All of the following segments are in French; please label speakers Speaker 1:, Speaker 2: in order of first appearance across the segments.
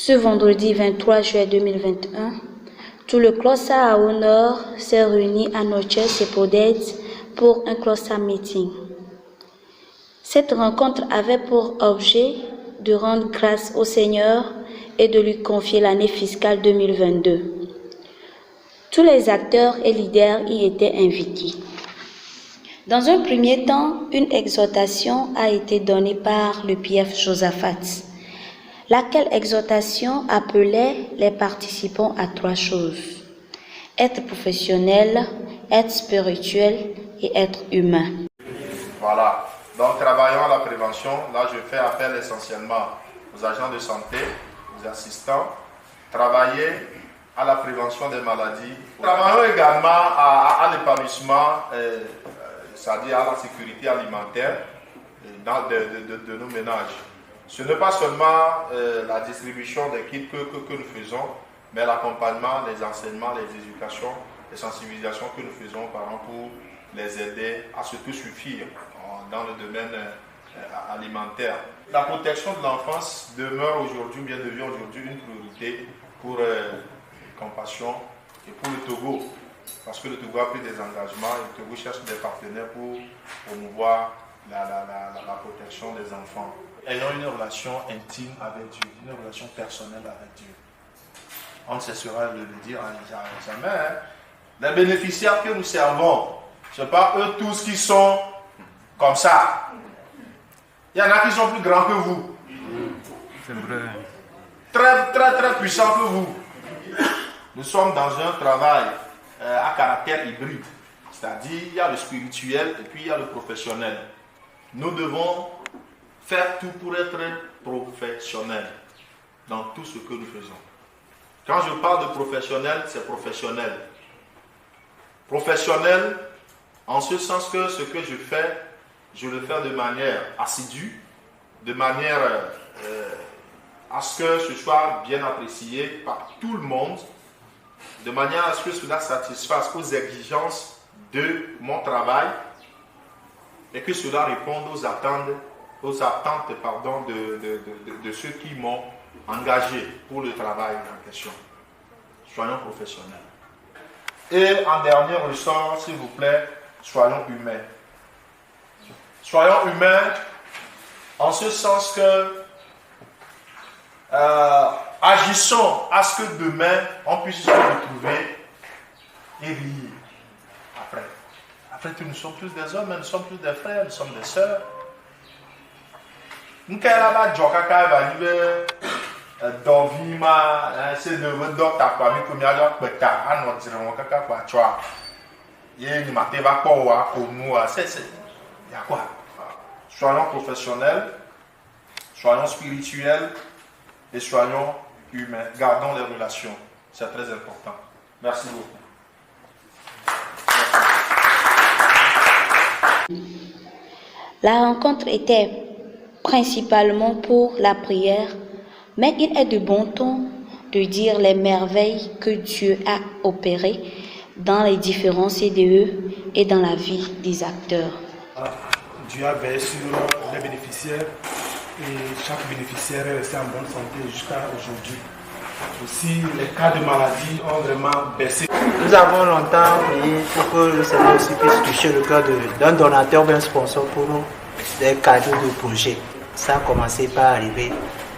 Speaker 1: Ce vendredi 23 juillet 2021, tout le Clossa à Honneur s'est réuni à Notre Sepodette pour un Clossa meeting. Cette rencontre avait pour objet de rendre grâce au Seigneur et de lui confier l'année fiscale 2022. Tous les acteurs et leaders y étaient invités. Dans un premier temps, une exhortation a été donnée par le PF Josaphat, laquelle exhortation appelait les participants à 3 choses: être professionnel, être spirituel et être humain.
Speaker 2: Voilà, donc travaillons à la prévention. Là, je fais appel essentiellement aux agents de santé, aux assistants. Travailler à la prévention des maladies. Travaillons également à l'épanouissement, c'est-à-dire à la sécurité alimentaire de nos ménages. Ce n'est pas seulement la distribution des kits que nous faisons, mais l'accompagnement, les enseignements, les éducations, les sensibilisations que nous faisons aux parents pour les aider à se suffire dans le domaine alimentaire. La protection de l'enfance demeure aujourd'hui, bien devient aujourd'hui une priorité pour Compassion et pour le Togo, parce que le Togo a pris des engagements et le Togo cherche des partenaires pour promouvoir la protection des enfants. Ayons une relation intime avec Dieu, une relation personnelle avec Dieu. On ne cessera de le dire jamais. Hein. Les bénéficiaires que nous servons, ce n'est pas eux tous qui sont comme ça. Il y en a qui sont plus grands que vous.
Speaker 3: C'est vrai.
Speaker 2: Très puissants que vous. Nous sommes dans un travail à caractère hybride. C'est-à-dire, il y a le spirituel et puis il y a le professionnel. Nous devons faire tout pour être professionnels dans tout ce que nous faisons. Quand je parle de professionnel, c'est professionnel. Professionnel en ce sens que ce que je fais, je le fais de manière assidue, de manière à ce que ce soit bien apprécié par tout le monde, de manière à ce que cela satisfasse aux exigences de mon travail et que cela réponde aux attentes de ceux qui m'ont engagé pour le travail en question. Soyons professionnels. Et en dernier ressort, s'il vous plaît, soyons humains. Soyons humains en ce sens que agissons à ce que demain on puisse se retrouver et rire après. Après tout, nous sommes tous des hommes, nous sommes tous des frères, nous sommes des sœurs. Nous avons c'est de votre docteur quoi, mais comme il y a d'autres pétards, à notre dire, on va quoi, tu vois. Il y a une matière pour nous, c'est, il y a quoi? Soyons professionnels, soyons spirituels et soyons humains. Gardons les relations, c'est très important. Merci beaucoup.
Speaker 1: La rencontre était principalement pour la prière, mais il est de bon ton de dire les merveilles que Dieu a opérées dans les différents CDE et dans la vie des acteurs.
Speaker 4: Dieu a veillé sur les bénéficiaires et chaque bénéficiaire est resté en bonne santé jusqu'à aujourd'hui. Aussi, les cas de maladie ont vraiment baissé.
Speaker 5: Nous avons longtemps prié pour que le Seigneur aussi puisse toucher le cœur d'un donateur ou d'un sponsor pour nous, des cadeaux de projet. Ça a commencé par arriver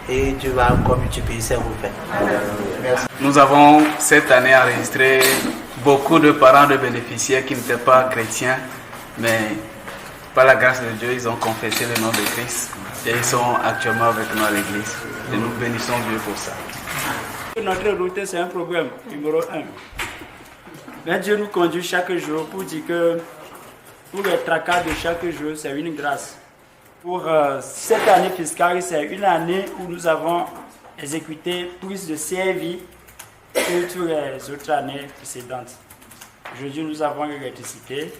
Speaker 5: et Dieu va encore multiplier ses refaits. Merci.
Speaker 3: Nous avons cette année enregistré beaucoup de parents de bénéficiaires qui n'étaient pas chrétiens, mais par la grâce de Dieu, ils ont confessé le nom de Christ et ils sont actuellement avec nous à l'église. Et nous bénissons Dieu pour ça.
Speaker 6: Notre route, c'est un problème numéro 1. Mais Dieu nous conduit chaque jour pour dire que pour les tracas de chaque jour, c'est une grâce. Pour cette année fiscale, c'est une année où nous avons exécuté plus de CRV que toutes les autres années précédentes. Aujourd'hui, nous avons l'électricité.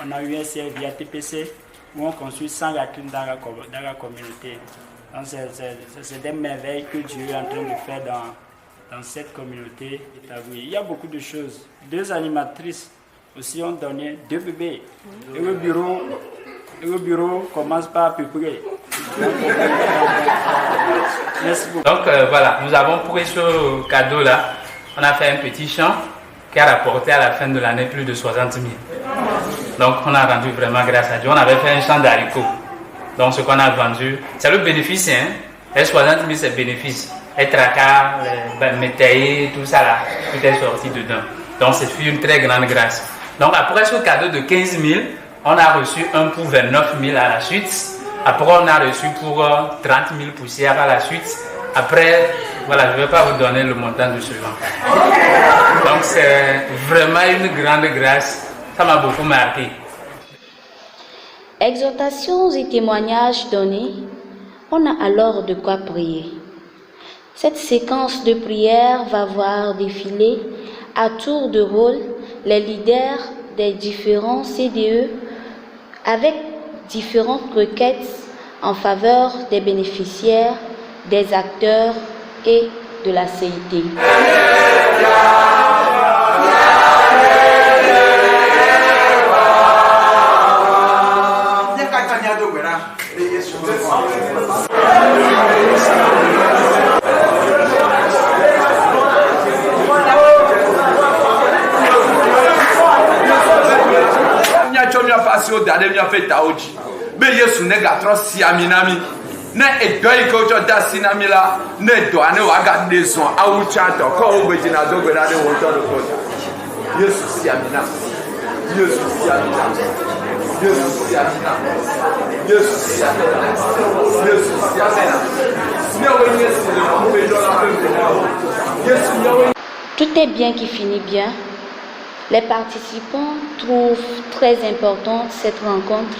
Speaker 6: On a eu un CRV à TPC où on construit 100 latrines dans la communauté. Donc, c'est des merveilles que Dieu est en train de faire dans cette communauté établie. Il y a beaucoup de choses. 2 animatrices aussi ont donné 2 bébés. Et le bureau commence par à peu près. Merci beaucoup.
Speaker 3: Donc voilà, nous avons pris ce cadeau-là. On a fait un petit chant qui a rapporté à la fin de l'année plus de 60 000. Donc on a rendu vraiment grâce à Dieu. On avait fait un champ d'haricots. Donc ce qu'on a vendu, c'est le bénéfice. Les 60 000 c'est le bénéfice. Les tracas, les métayers, tout ça là, tout est sorti dedans. Donc c'est une très grande grâce. Donc après ce cadeau de 15 000, on a reçu un pour 29 000 à la suite. Après on a reçu pour 30 000 poussières à la suite. Après, voilà, je ne vais pas vous donner le montant de ce genre. Donc c'est vraiment une grande grâce. Ça m'a beaucoup marqué.
Speaker 1: Exhortations et témoignages donnés, on a alors de quoi prier. Cette séquence de prière va voir défiler à tour de rôle les leaders des différents CDE avec différentes requêtes en faveur des bénéficiaires, des acteurs et de la CIT.
Speaker 7: Mais Yesu ne gatro si aminami ne edoi ko jo da sinami la ne do ane wa ga de son awu chato ko ogbeji na do gbe na de won to do ko Yesu si amina Yesu si amina Yesu si amina Yesu si amina Yesu si amina ne wo Yesu le mo pe do la pe Yesu ne wo.
Speaker 1: Tout est bien qui finit bien. Les participants trouvent très importante cette rencontre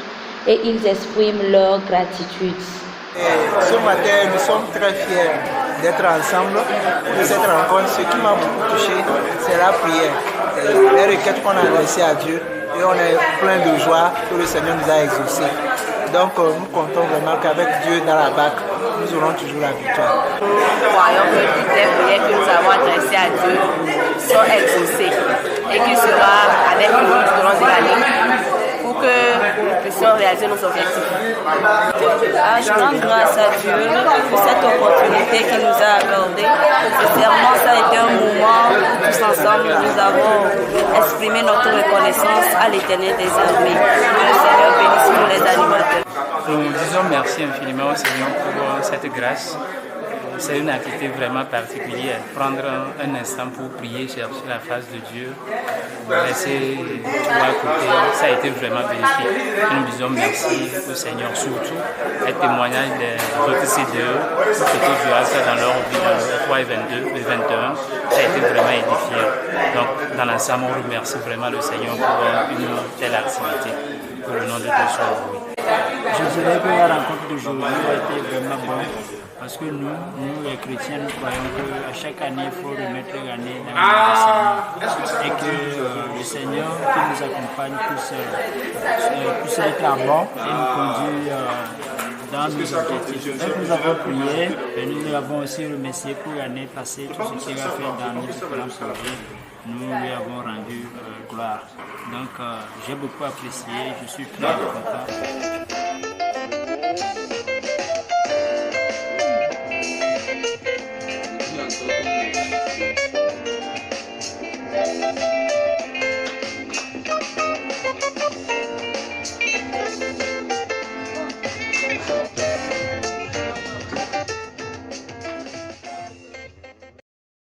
Speaker 1: et ils expriment leur gratitude.
Speaker 5: Ce matin, nous sommes très fiers d'être ensemble pour cette rencontre. Ce qui m'a beaucoup touché, c'est la prière. Les requêtes qu'on a adressées à Dieu et on est plein de joie que le Seigneur nous a exaucés. Donc nous comptons vraiment qu'avec Dieu dans la barque, nous aurons toujours la victoire.
Speaker 8: Nous croyons que toutes les prières que nous avons adressées à Dieu sont exaucées et qu'il sera avec nous tout au long de l'année pour que nous puissions réaliser nos objectifs. Je rends grâce à Dieu pour cette opportunité qu'il nous a accordée. Sincèrement, ça a été un moment où tous ensemble nous avons exprimé notre reconnaissance à l'Éternel des armées. Que le Seigneur bénisse tous les animateurs.
Speaker 3: Nous disons merci infiniment au Seigneur pour cette grâce. C'est une activité vraiment particulière. Prendre un instant pour prier, chercher la face de Dieu, laisser tout à côté, ça a été vraiment bénéfique. Et nous disons merci au Seigneur, surtout les témoignages des autres CDE, ce que Dieu a fait dans leur vie, dans le 3 et 22, et 21, ça a été vraiment édifiant. Donc, dans l'ensemble, on remercie vraiment le Seigneur pour une telle activité. Que le nom de Dieu soit loué.
Speaker 6: Je dirais que la rencontre d'aujourd'hui a été vraiment bonne. Parce que nous les chrétiens, nous croyons qu'à chaque année, il faut remettre l'année dans le Seigneur. Et que le Seigneur qui nous accompagne puisse être à bord et nous conduire dans nos objectifs. Donc nous avons prié et nous l'avons aussi remercié pour l'année passée, tout ce qu'il a fait dans nos différents projets. Nous lui avons rendu gloire. Donc j'ai beaucoup apprécié, je suis très content.
Speaker 9: Thank you.